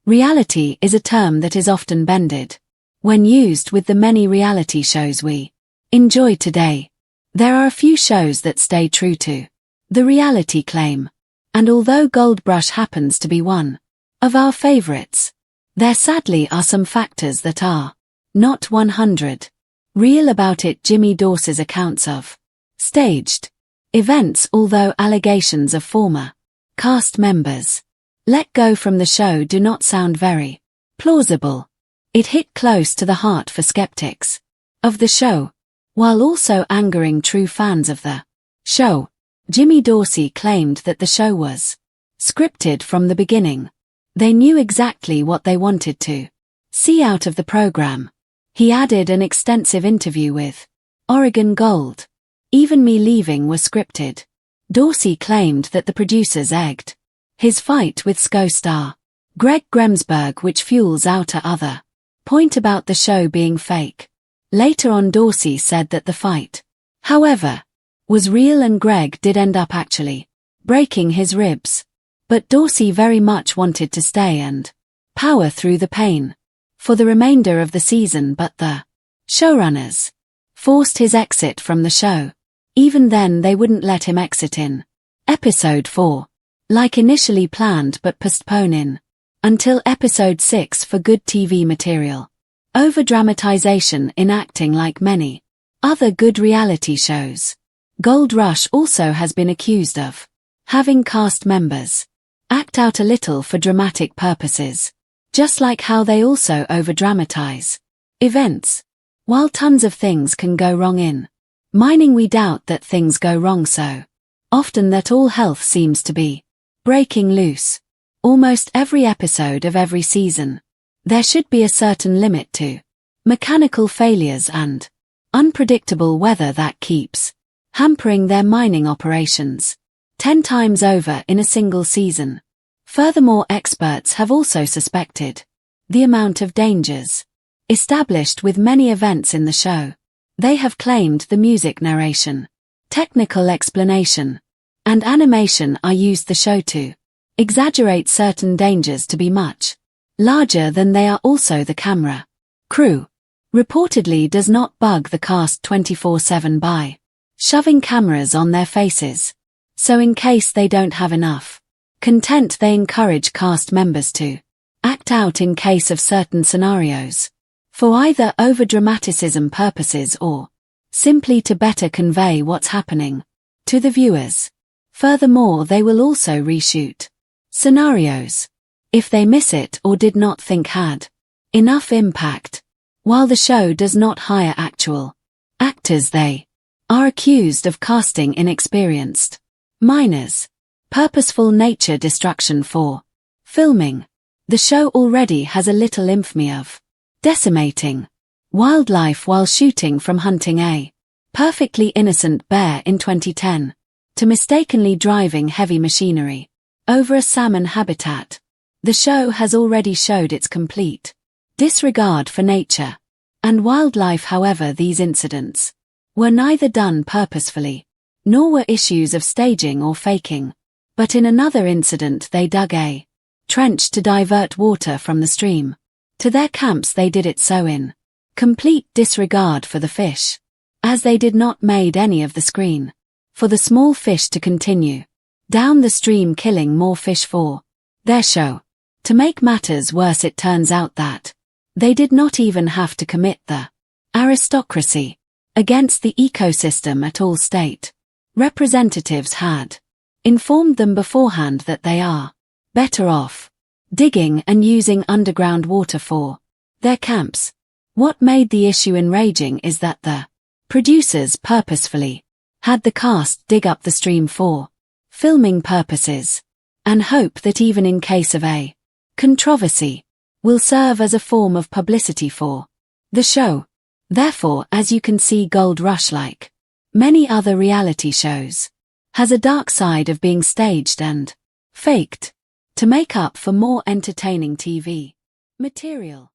Reality is a term that is often bended when used with the many reality shows we enjoy today. There are a few shows that stay true to the reality claim, and although Gold Rush happens to be one of our favorites, there sadly are some factors that are not 100 real about it. Jimmy Dorsey's accounts of staged events. Although allegations of former cast members let go from the show do not sound very plausible, it hit close to the heart for skeptics of the show, while also angering true fans of the show. Jimmy Dorsey claimed that the show was scripted from the beginning. They knew exactly what they wanted to see out of the program. He added an extensive interview with Oregon Gold. Even me leaving was scripted. Dorsey claimed that the producers egged his fight with co-star Greg Gremsberg, which fuels outer other point about the show being fake. Later on, Dorsey said that the fight, however, was real and Greg did end up actually breaking his ribs. But Dorsey very much wanted to stay and power through the pain for the remainder of the season, but the showrunners forced his exit from the show. Even then they wouldn't let him exit in episode 4, like initially planned, but postpone in until episode 6 for good TV material. Overdramatization in acting. Like many other good reality shows, Gold Rush also has been accused of having cast members act out a little for dramatic purposes, just like how they also overdramatize events. While tons of things can go wrong in mining, we doubt that things go wrong so often that all health seems to be breaking loose. Almost every episode of every season, there should be a certain limit to mechanical failures and unpredictable weather that keeps hampering their mining operations 10 times over in a single season. Furthermore, experts have also suspected the amount of dangers established with many events in the show. They have claimed the music narration, technical explanation, and animation are used the show to exaggerate certain dangers to be much larger than they are. Also, the camera crew reportedly does not bug the cast 24/7 by shoving cameras on their faces. So in case they don't have enough content, they encourage cast members to act out in case of certain scenarios, for either overdramaticism purposes or simply to better convey what's happening to the viewers. Furthermore, they will also reshoot scenarios if they miss it or did not think had enough impact. While the show does not hire actual actors, they are accused of casting inexperienced miners. Purposeful nature destruction for filming. The show already has a little infamy of decimating wildlife while shooting, from hunting a perfectly innocent bear in 2010 to mistakenly driving heavy machinery over a salmon habitat. The show has already showed its complete disregard for nature and wildlife. However, these incidents were neither done purposefully, nor were issues of staging or faking, but in another incident they dug a trench to divert water from the stream to their camps. They did it so in complete disregard for the fish, as they did not made any of the screen for the small fish to continue down the stream, killing more fish for their show. To make matters worse, it turns out that they did not even have to commit the aristocracy against the ecosystem at all. State representatives had informed them beforehand that they are better off digging and using underground water for their camps. What made the issue enraging is that the producers purposefully had the cast dig up the stream for filming purposes, and hope that even in case of a controversy, will serve as a form of publicity for the show. Therefore, as you can see, Gold Rush, like many other reality shows, has a dark side of being staged and faked to make up for more entertaining TV material.